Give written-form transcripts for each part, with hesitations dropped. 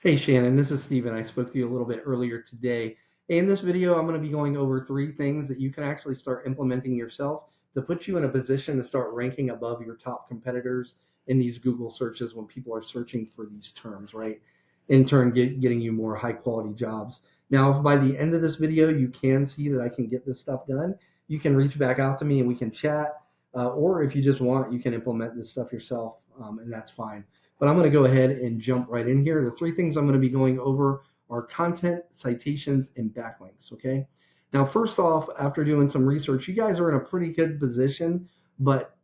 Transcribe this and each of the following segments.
Hey Shannon, this is Steven. I spoke to you a little bit earlier today. In this video, I'm going to be going over 3 things that you can actually start implementing yourself to put you in a position to start ranking above your top competitors in these Google searches when people are searching for these terms, right? In turn, getting you more high quality jobs. Now, if by the end of this video you can see that I can get this stuff done, you can reach back out to me and we can chat. Or if you just want, you can implement this stuff yourself, and that's fine. But I'm going to go ahead and jump right in here. The 3 things I'm going to be going over are content, citations, and backlinks. Okay. Now, first off, after doing some research, you guys are in a pretty good position, but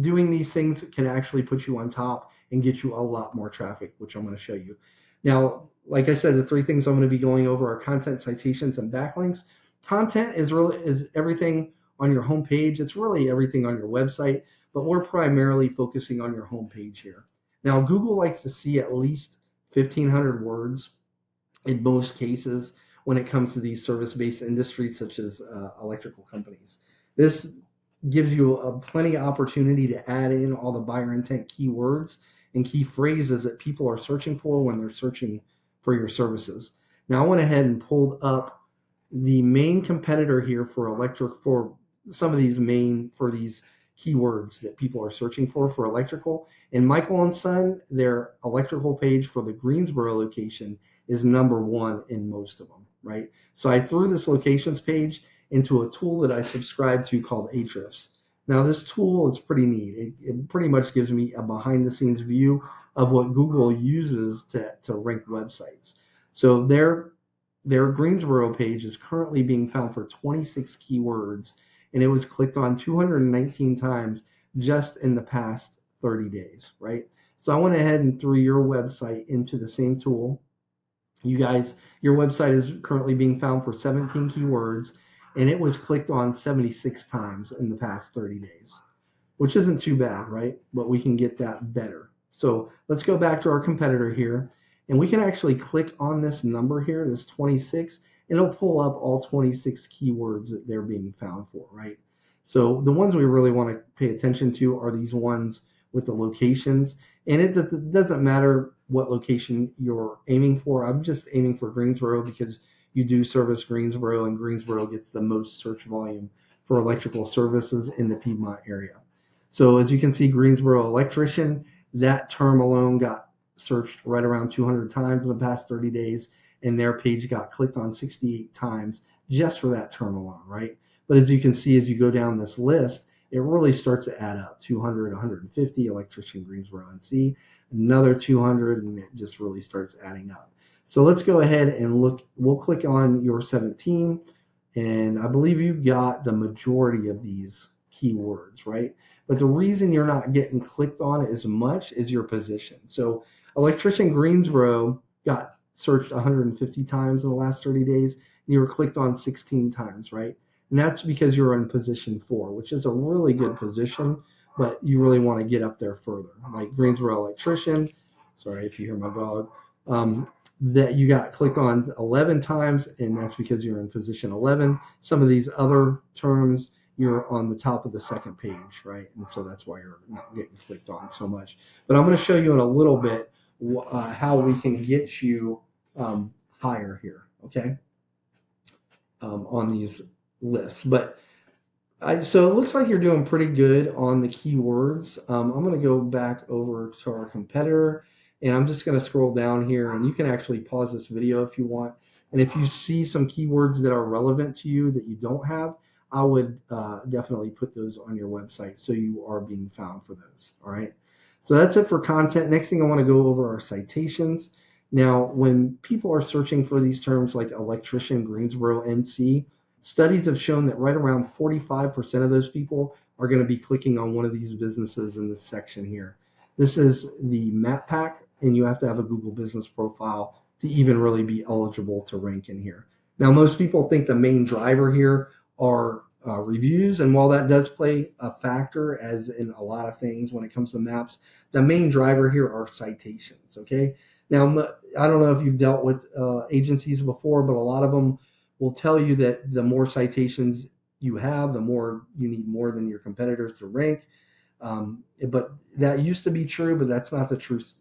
doing these things can actually put you on top and get you a lot more traffic, which I'm going to show you. Now, like I said, the 3 things I'm going to be going over are content, citations, and backlinks. Content is everything on your homepage. It's really everything on your website, but we're primarily focusing on your homepage here. Now, Google likes to see at least 1,500 words in most cases when it comes to these service-based industries such as electrical companies. This gives you a plenty of opportunity to add in all the buyer intent keywords and key phrases that people are searching for when they're searching for your services. Now I went ahead and pulled up the main competitor here for some of these for these keywords that people are searching for electrical. And Michael and Son, their electrical page for the Greensboro location is number 1 in most of them, right? So I threw this locations page into a tool that I subscribe to called Ahrefs. Now this tool is pretty neat. It pretty much gives me a behind the scenes view of what Google uses to rank websites. So their Greensboro page is currently being found for 26 keywords, and it was clicked on 219 times just in the past 30 days, right? So I went ahead and threw your website into the same tool. You guys, your website is currently being found for 17 keywords, and it was clicked on 76 times in the past 30 days, which isn't too bad, right? But we can get that better. So let's go back to our competitor here, and we can actually click on this number here, this 26, and it'll pull up all 26 keywords that they're being found for, right? So the ones we really want to pay attention to are these ones with the locations, and it doesn't matter what location you're aiming for. I'm just aiming for Greensboro because you do service Greensboro, and Greensboro gets the most search volume for electrical services in the Piedmont area. So as you can see, Greensboro electrician, that term alone got searched right around 200 times in the past 30 days, and their page got clicked on 68 times just for that term alone, right? But as you can see, as you go down this list, it really starts to add up. 200, 150, electrician Greensboro NC, another 200, and it just really starts adding up. So let's go ahead and look. We'll click on your 17, and I believe you got the majority of these keywords, right? But the reason you're not getting clicked on as much is your position. So electrician Greensboro got searched 150 times in the last 30 days, and you were clicked on 16 times, right? And that's because you're in position 4, which is a really good position, but you really want to get up there further. Like Greensboro electrician, sorry if you hear my dog, that you got clicked on 11 times, and that's because you're in position 11. Some of these other terms, you're on the top of the second page, right? And so that's why you're not getting clicked on so much. But I'm going to show you in a little bit how we can get you higher here, okay, on these lists. But so it looks like you're doing pretty good on the keywords. I'm going to go back over to our competitor, and I'm just going to scroll down here, and you can actually pause this video if you want. And if you see some keywords that are relevant to you that you don't have, I would definitely put those on your website so you are being found for those. All right. So that's it for content. Next thing I want to go over are citations. Now, when people are searching for these terms like electrician Greensboro NC, studies have shown that right around 45% of those people are going to be clicking on one of these businesses in this section here. This is the map pack, and you have to have a Google business profile to even really be eligible to rank in here. Now, most people think the main driver here are reviews, and while that does play a factor, as in a lot of things when it comes to maps, the main driver here are citations, okay? Now, I don't know if you've dealt with agencies before, but a lot of them will tell you that the more citations you have, the more you need more than your competitors to rank. But that used to be true, but that's not the truth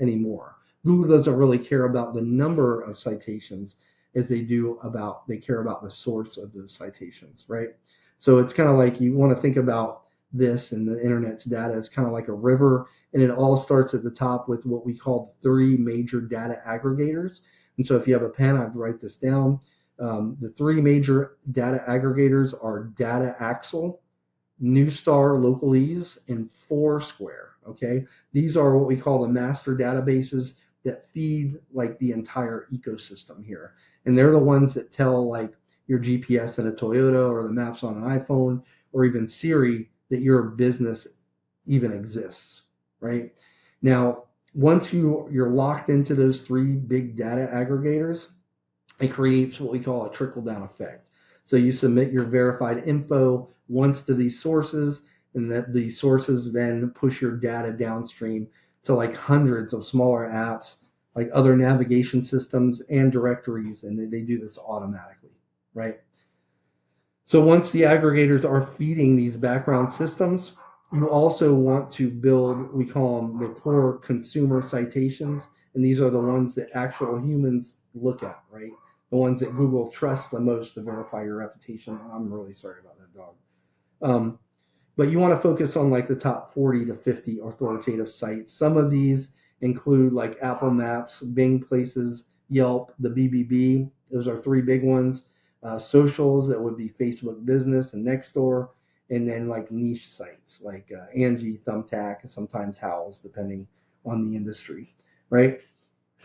anymore. Google doesn't really care about the number of citations as they care about the source of those citations, right? So it's kind of like you want to think about this and the internet's data is kind of like a river, and it all starts at the top with what we call three major data aggregators. And so if you have a pen, I'd write this down. The three major data aggregators are Data Axle, Newstar Localese, and Foursquare. Okay, these are what we call the master databases that feed like the entire ecosystem here, and they're the ones that tell like your GPS in a Toyota or the maps on an iPhone or even Siri that your business even exists. Right now, once you're locked into those three big data aggregators, it creates what we call a trickle down effect. So you submit your verified info once to these sources, and that the sources then push your data downstream to like hundreds of smaller apps, like other navigation systems and directories, and they do this automatically, right? So once the aggregators are feeding these background systems, you also want to build, we call them the core consumer citations. And these are the ones that actual humans look at, right? The ones that Google trusts the most to verify your reputation. I'm really sorry about that dog. Um, but you want to focus on like the top 40 to 50 authoritative sites. Some of these include like Apple Maps, Bing Places, Yelp, the BBB. Those are three big ones. Socials, that would be Facebook Business and Nextdoor, and then like niche sites like Angie, Thumbtack, and sometimes Howls, depending on the industry, right?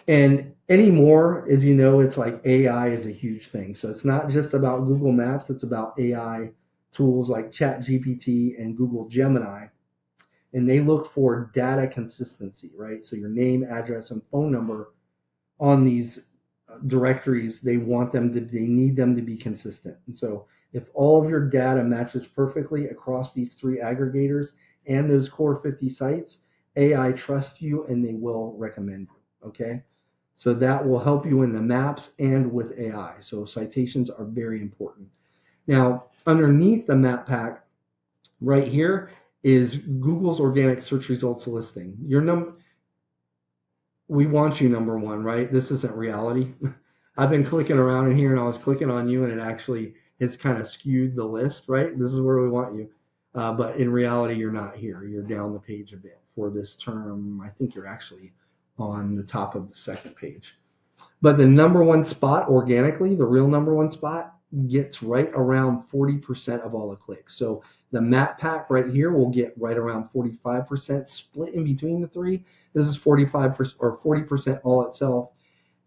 And anymore, as you know, it's like AI is a huge thing. So it's not just about Google Maps, it's about AI tools like ChatGPT and Google Gemini. And they look for data consistency, right? So your name, address, and phone number on these directories, they need them to be consistent. And so if all of your data matches perfectly across these three aggregators and those core 50 sites, AI trusts you and they will recommend you. Okay. So that will help you in the maps and with AI. So citations are very important. Now, underneath the map pack right here is Google's organic search results listing. We want you number one, right? This isn't reality. I've been clicking around in here and I was clicking on you and it actually has kind of skewed the list, right? This is where we want you. But in reality, you're not here. You're down the page a bit for this term. I think you're actually on the top of the second page. But the number one spot organically, the real number one spot, gets right around 40% of all the clicks. So the map pack right here will get right around 45% split in between the three. This is 45% or 40% all itself,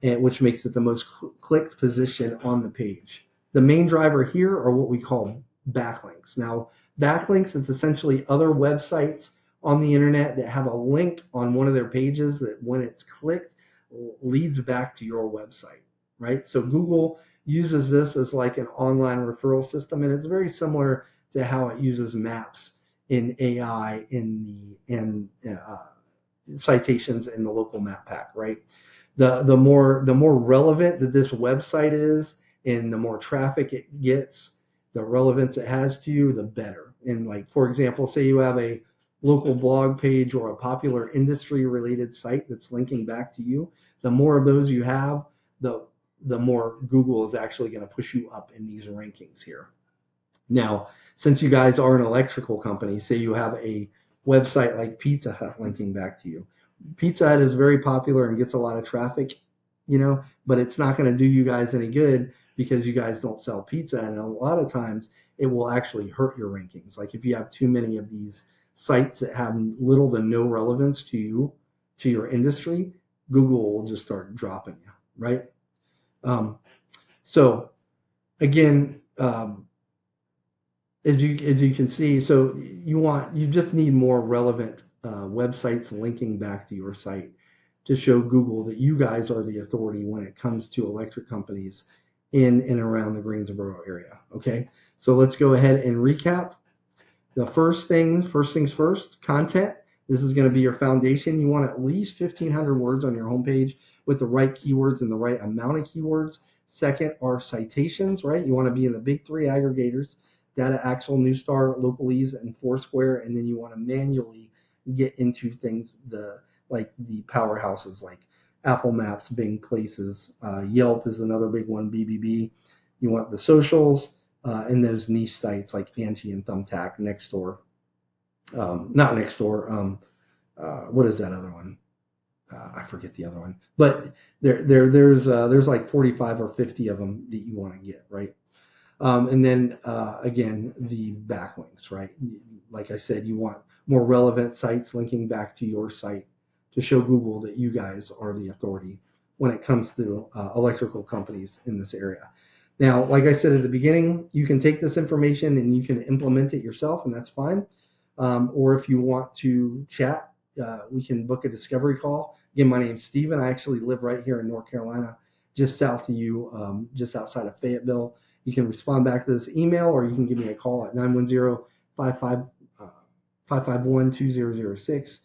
and which makes it the most clicked position on the page. The main driver here are what we call backlinks. Now, backlinks, it's essentially other websites on the internet that have a link on one of their pages that when it's clicked leads back to your website, right? So Google uses this as like an online referral system, and it's very similar to how it uses maps in AI in citations in the local map pack, right? The more relevant that this website is and the more traffic it gets, the relevance it has to you, the better. And like for example, say you have a local blog page or a popular industry related site that's linking back to you, the more of those you have, the more Google is actually going to push you up in these rankings here. Now, since you guys are an electrical company, say you have a website like Pizza Hut linking back to you. Pizza Hut is very popular and gets a lot of traffic, but it's not going to do you guys any good because you guys don't sell pizza. And a lot of times it will actually hurt your rankings. Like if you have too many of these sites that have little to no relevance to you, to your industry, Google will just start dropping you, right? So again, as you can see, so you just need more relevant websites linking back to your site to show Google that you guys are the authority when it comes to electric companies in and around the Greensboro area. Okay, so let's go ahead and recap. The first things first, content. This is going to be your foundation. You want at least 1,500 words on your homepage with the right keywords and the right amount of keywords. Second are citations, right? You want to be in the big three aggregators: Data Axle, Newstar, Localese, and Foursquare. And then you want to manually get into things like the powerhouses like Apple Maps, Bing Places. Yelp is another big one, BBB. You want the socials and those niche sites like Angie and Thumbtack, Nextdoor. Not Nextdoor. What is that other one? I forget the other one, but there's like 45 or 50 of them that you want to get, right? And then again, the backlinks, right? Like I said, you want more relevant sites linking back to your site to show Google that you guys are the authority when it comes to electrical companies in this area. Now, like I said at the beginning, you can take this information and you can implement it yourself, and that's fine. Or if you want to chat, we can book a discovery call. Again, my name's Steven. I actually live right here in North Carolina, just south of you, just outside of Fayetteville. You can respond back to this email, or you can give me a call at 910-551-2006.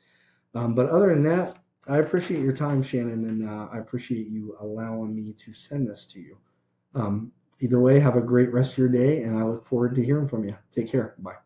But other than that, I appreciate your time, Shannon, and I appreciate you allowing me to send this to you. Either way, have a great rest of your day, and I look forward to hearing from you. Take care. Bye.